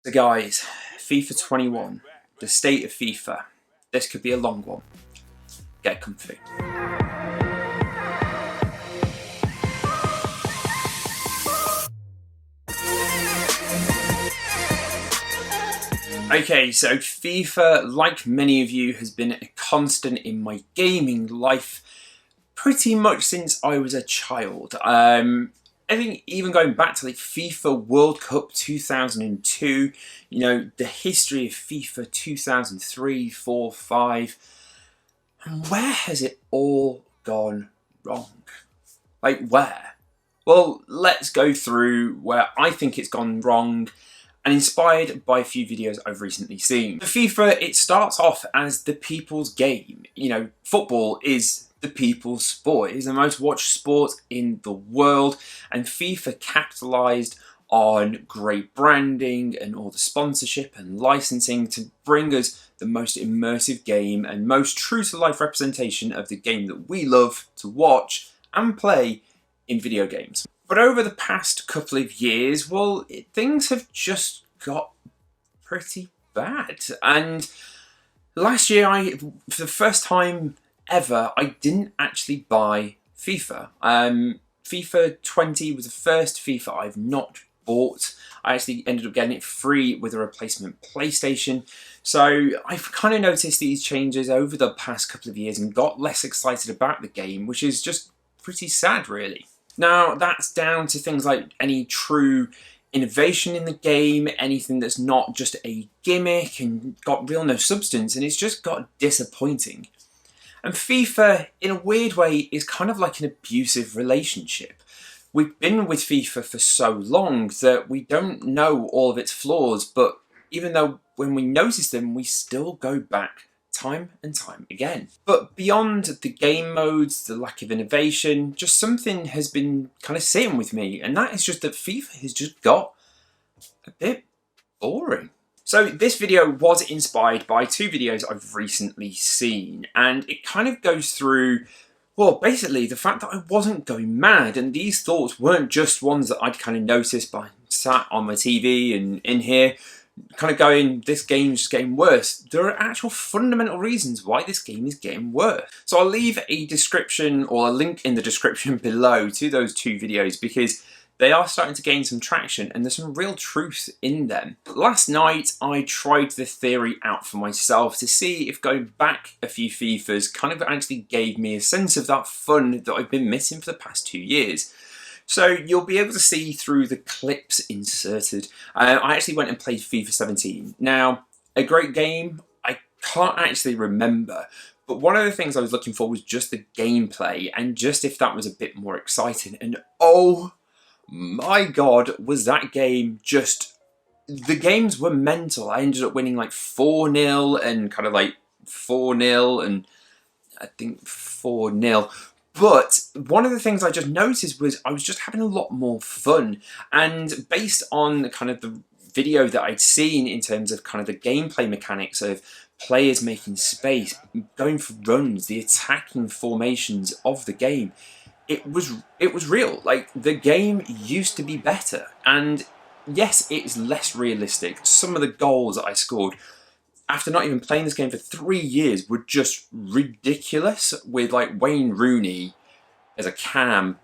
So guys, FIFA 21, the state of FIFA. This could be a long one. Get comfy. Okay, so FIFA, like many of you, has been a constant in my gaming life pretty much since I was a child. I think even going back to like FIFA World Cup 2002, the history of FIFA 2003, 4, 5, and where has it all gone wrong? Like where? Well, let's go through where I think it's gone wrong and inspired by a few videos I've recently seen. For FIFA, it starts off as the people's game. Football is the people's sport. It is the most watched sport in the world, and FIFA capitalised on great branding and all the sponsorship and licensing to bring us the most immersive game and most true-to-life representation of the game that we love to watch and play in video games. But over the past couple of years, well, things have just got pretty bad. And last year, for the first time ever, I didn't actually buy FIFA. FIFA 20 was the first FIFA I've not bought. I actually ended up getting it free with a replacement PlayStation. So I've kind of noticed these changes over the past couple of years and got less excited about the game, which is just pretty sad, really. Now, that's down to things like any true innovation in the game, anything that's not just a gimmick and got no substance, and it's just got disappointing. And FIFA, in a weird way, is kind of like an abusive relationship. We've been with FIFA for so long that we don't know all of its flaws, but even though when we notice them, we still go back time and time again. But beyond the game modes, the lack of innovation, just something has been kind of sitting with me, and that is just that FIFA has just got a bit boring. So this video was inspired by two videos I've recently seen, and it kind of goes through, well, basically the fact that I wasn't going mad, and these thoughts weren't just ones that I'd kind of noticed by sat on my TV and in here, kind of going, this game's just getting worse. There are actual fundamental reasons why this game is getting worse. So I'll leave a description or a link in the description below to those two videos because they are starting to gain some traction and there's some real truth in them. But last night I tried the theory out for myself to see if going back a few FIFAs kind of actually gave me a sense of that fun that I've been missing for the past 2 years. So you'll be able to see through the clips inserted. I actually went and played FIFA 17. Now, a great game, I can't actually remember, but one of the things I was looking for was just the gameplay and just if that was a bit more exciting. And oh my God, was that game just... The games were mental. I ended up winning like 4-0 and kind of like 4-0 and I think 4-0. But one of the things I just noticed was I was just having a lot more fun. And based on kind of the video that I'd seen in terms of kind of the gameplay mechanics of players making space, going for runs, the attacking formations of the game, it was real. Like, the game used to be better. And yes, it's less realistic. Some of the goals that I scored after not even playing this game for 3 years were just ridiculous, with like Wayne Rooney as a cam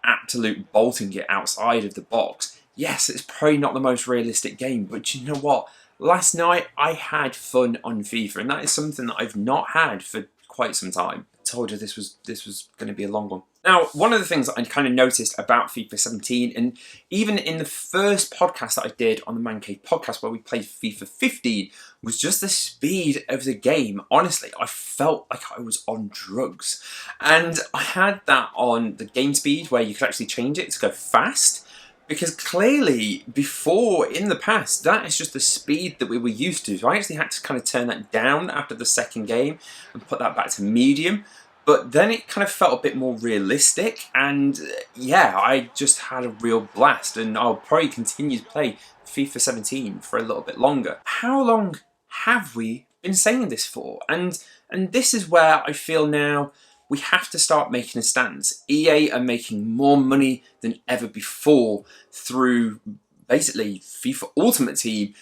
absolute bolting it outside of the box. Yes, it's probably not the most realistic game, but you know what? Last night I had fun on FIFA, and that is something that I've not had for quite some time. I told you this was going to be a long one. Now, one of the things that I kind of noticed about FIFA 17, and even in the first podcast that I did on the Mancave podcast where we played FIFA 15, was just the speed of the game. Honestly, I felt like I was on drugs. And I had that on the game speed where you could actually change it to go fast. Because clearly, before, in the past, that is just the speed that we were used to. So I actually had to kind of turn that down after the second game and put that back to medium. But then it kind of felt a bit more realistic, and yeah, I just had a real blast, and I'll probably continue to play FIFA 17 for a little bit longer. How long have we been saying this for? And this is where I feel now we have to start making a stance. EA are making more money than ever before through basically FIFA Ultimate Team,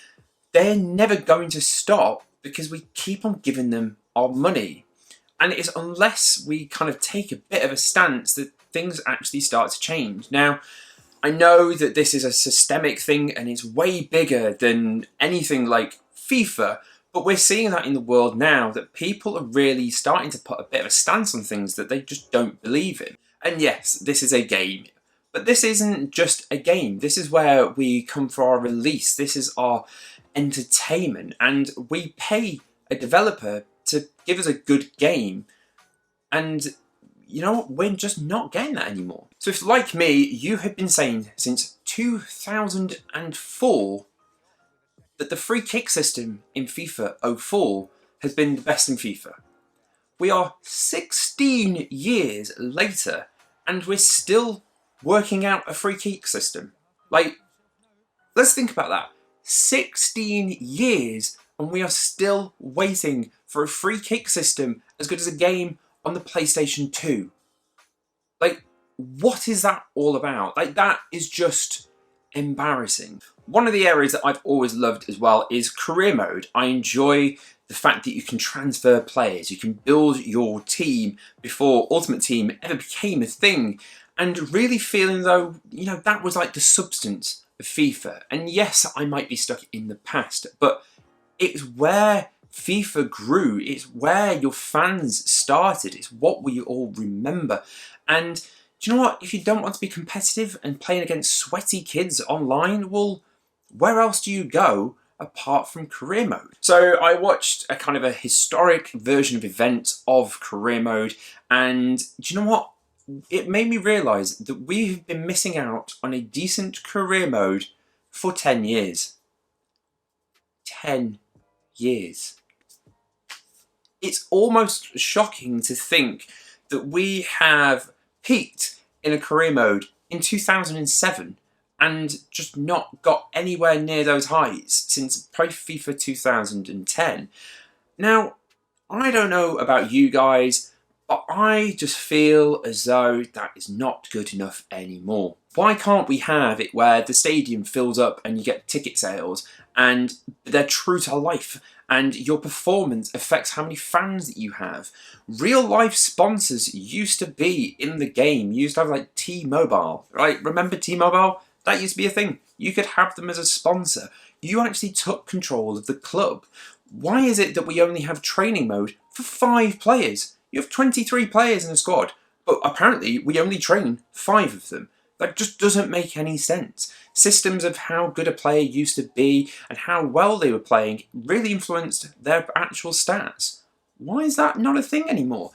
they're never going to stop because we keep on giving them our money. And it's unless we kind of take a bit of a stance that things actually start to change. Now, I know that this is a systemic thing and it's way bigger than anything like FIFA, but we're seeing that in the world now, that people are really starting to put a bit of a stance on things that they just don't believe in. And yes, this is a game, but this isn't just a game. This is where we come for our release. This is our entertainment, and we pay a developer to give us a good game, and you know what, we're just not getting that anymore. So if, like me, you have been saying since 2004 that the free kick system in FIFA 04 has been the best in FIFA, we are 16 years later and we're still working out a free kick system. Like, let's think about that. 16 years and we are still waiting for a free kick system as good as a game on the PlayStation 2. Like, what is that all about? Like, that is just embarrassing. One of the areas that I've always loved as well is career mode. I enjoy the fact that you can transfer players, you can build your team before Ultimate Team ever became a thing, and really feeling though, you know, that was like the substance of FIFA. And yes, I might be stuck in the past, but it's where FIFA grew, it's where your fans started, it's what we all remember. And do you know what? If you don't want to be competitive and playing against sweaty kids online, well, where else do you go apart from career mode? So I watched a kind of a historic version of events of career mode, and do you know what? It made me realise that we've been missing out on a decent career mode for 10 years. 10 years. It's almost shocking to think that we have peaked in a career mode in 2007 and just not got anywhere near those heights since post-FIFA 2010. Now, I don't know about you guys, but I just feel as though that is not good enough anymore. Why can't we have it where the stadium fills up and you get ticket sales and they're true to life and your performance affects how many fans that you have? Real life sponsors used to be in the game. You used to have like T-Mobile, right? Remember T-Mobile? That used to be a thing. You could have them as a sponsor. You actually took control of the club. Why is it that we only have training mode for 5 players? You have 23 players in a squad, but apparently we only train 5 of them. That just doesn't make any sense. Systems of how good a player used to be and how well they were playing really influenced their actual stats. Why is that not a thing anymore?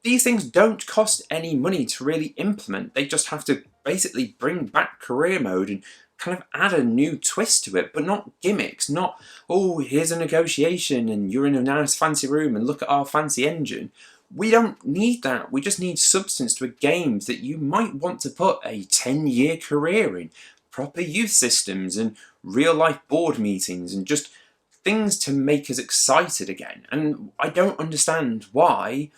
These things don't cost any money to really implement. They just have to basically bring back career mode and kind of add a new twist to it, but not gimmicks, not, oh, here's a negotiation and you're in a nice fancy room and look at our fancy engine. We don't need that. We just need substance to a game that you might want to put a 10-year career in. Proper youth systems and real-life board meetings and just things to make us excited again. And I don't understand why,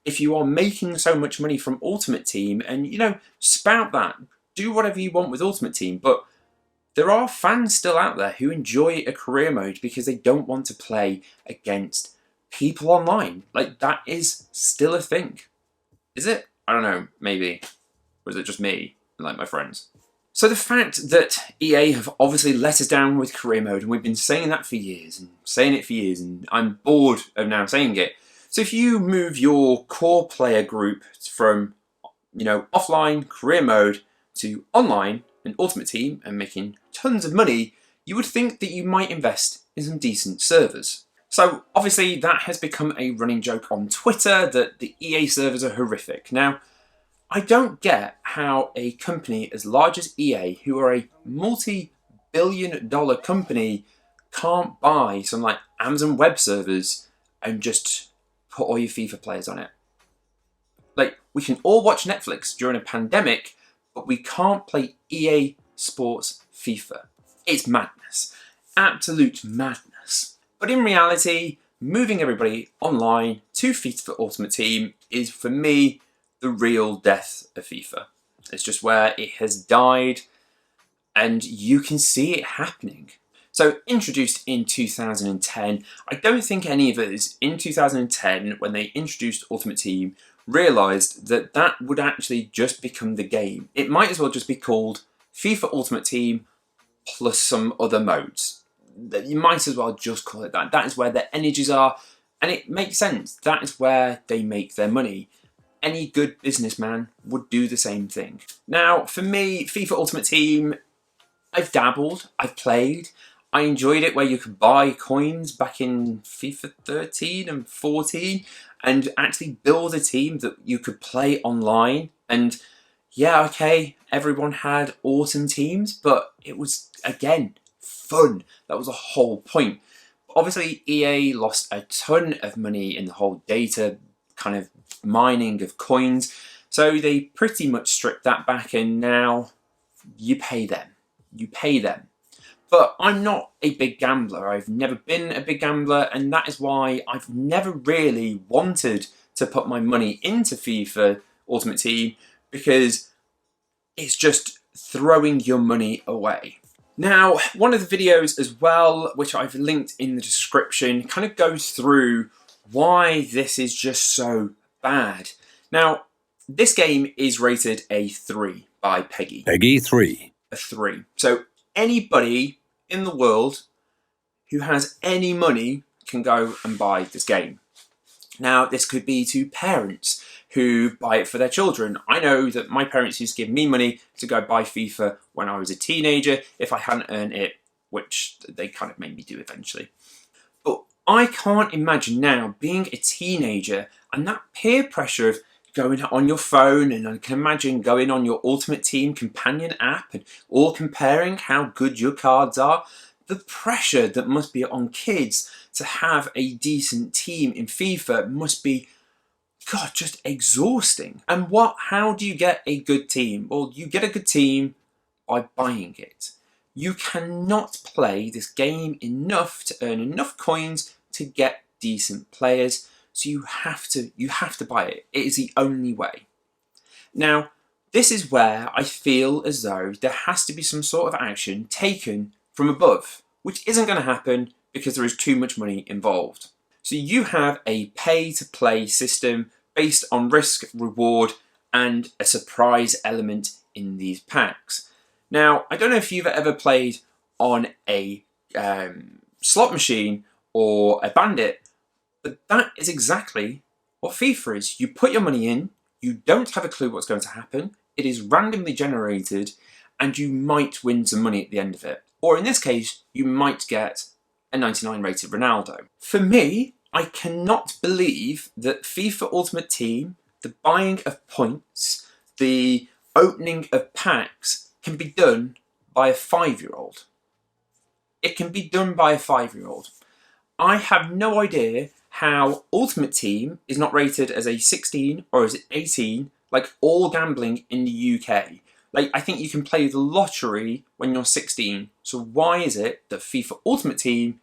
if you are making so much money from Ultimate Team, and, you know, spout that. Do whatever you want with Ultimate Team, but there are fans still out there who enjoy a career mode because they don't want to play against people online. Like, that is still a thing. Is it? I don't know, maybe. Or is it just me and like my friends? So the fact that EA have obviously let us down with career mode, and we've been saying that for years and saying it for years, and I'm bored of now saying it. So if you move your core player group from, you know, offline career mode to online and Ultimate Team and making tons of money, you would think that you might invest in some decent servers. So obviously that has become a running joke on Twitter that the EA servers are horrific. Now, I don't get how a company as large as EA, who are a multi-billion-dollar company, can't buy some like Amazon Web Servers and just put all your FIFA players on it. Like, we can all watch Netflix during a pandemic, but we can't play EA Sports FIFA. It's madness. Absolute madness. But in reality, moving everybody online to FIFA Ultimate Team is, for me, the real death of FIFA. It's just where it has died. and you can see it happening. So introduced in 2010, I don't think any of us in 2010, when they introduced Ultimate Team, realised that that would actually just become the game. It might as well just be called FIFA Ultimate Team plus some other modes. You might as well just call it that. That is where their energies are, and it makes sense. That is where they make their money. Any good businessman would do the same thing. Now, for me, FIFA Ultimate Team, I've dabbled, I've played. I enjoyed it where you could buy coins back in FIFA 13 and 14 and actually build a team that you could play online. And yeah, okay, everyone had awesome teams, but it was, again, fun. That was the whole point. Obviously, EA lost a ton of money in the whole data kind of mining of coins, so they pretty much stripped that back, and now you pay them. You pay them. But I'm not a big gambler. I've never been a big gambler, and that is why I've never really wanted to put my money into FIFA Ultimate Team, because it's just throwing your money away. Now, one of the videos as well, which I've linked in the description, kind of goes through why this is just so bad. Now, this game is rated a 3 by Peggy. Peggy 3. A 3. So anybody in the world who has any money can go and buy this game. Now, this could be to parents who buy it for their children. I know that my parents used to give me money to go buy FIFA when I was a teenager if I hadn't earned it, which they kind of made me do eventually. But I can't imagine now being a teenager and that peer pressure of going on your phone, and I can imagine going on your Ultimate Team companion app and all comparing how good your cards are. The pressure that must be on kids to have a decent team in FIFA must be, God, just exhausting. And how do you get a good team? Well, you get a good team by buying it. You cannot play this game enough to earn enough coins to get decent players. So you have to buy it. It is the only way. Now, this is where I feel as though there has to be some sort of action taken from above, which isn't going to happen because there is too much money involved. So you have a pay-to-play system based on risk, reward, and a surprise element in these packs. Now, I don't know if you've ever played on a slot machine or a bandit, but that is exactly what FIFA is. You put your money in, you don't have a clue what's going to happen, it is randomly generated, and you might win some money at the end of it. Or in this case, you might get a 99 rated Ronaldo. For me, I cannot believe that FIFA Ultimate Team, the buying of points, the opening of packs can be done by a 5-year-old. It can be done by a 5-year-old. I have no idea how Ultimate Team is not rated as a 16 or as 18, like all gambling in the UK. Like, I think you can play the lottery when you're 16. So why is it that FIFA Ultimate Team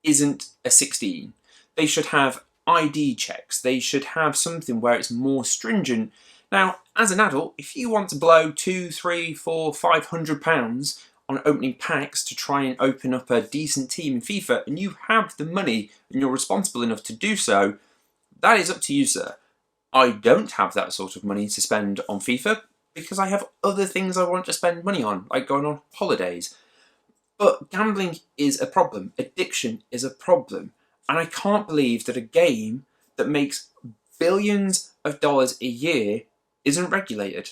isn't a 16? They should have ID checks. They should have something where it's more stringent. Now, as an adult, if you want to blow £200, £300, £400, £500 on opening packs to try and open up a decent team in FIFA, and you have the money and you're responsible enough to do so, that is up to you, sir. I don't have that sort of money to spend on FIFA because I have other things I want to spend money on, like going on holidays. But gambling is a problem. Addiction is a problem. And I can't believe that a game that makes billions of dollars a year isn't regulated.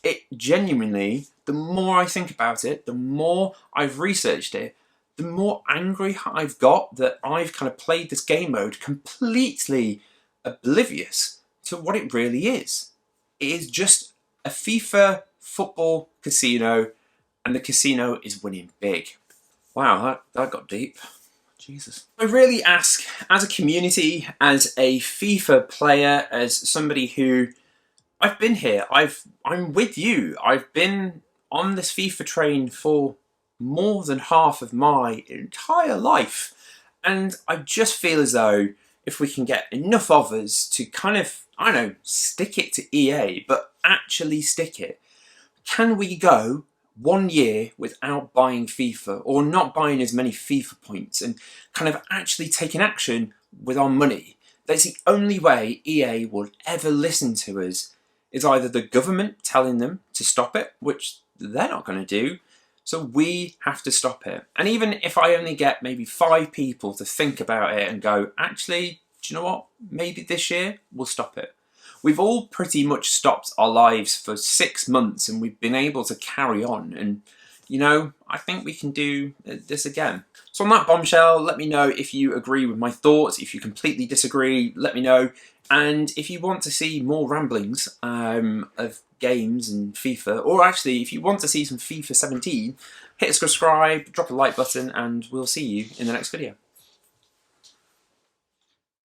It genuinely, the more I think about it, the more I've researched it, the more angry I've got that I've kind of played this game mode completely oblivious to what it really is. It is just a FIFA football casino, and the casino is winning big. Wow, that got deep. Jesus. I really ask, as a community, as a FIFA player, as somebody who, I've been here, I'm with you. I've been on this FIFA train for more than half of my entire life. And I just feel as though if we can get enough of us to kind of, I don't know, stick it to EA, but actually stick it, can we go 1 year without buying FIFA, or not buying as many FIFA points, and kind of actually taking action with our money. That's the only way EA will ever listen to us, is either the government telling them to stop it, which they're not going to do, so we have to stop it. And even if I only get maybe 5 people to think about it and go, actually, do you know what, maybe this year we'll stop it. We've all pretty much stopped our lives for 6 months and we've been able to carry on, and you know, I think we can do this again. So on that bombshell, let me know if you agree with my thoughts. If you completely disagree, let me know. And if you want to see more ramblings of games and FIFA, or actually if you want to see some FIFA 17, hit subscribe, drop a like button, and we'll see you in the next video.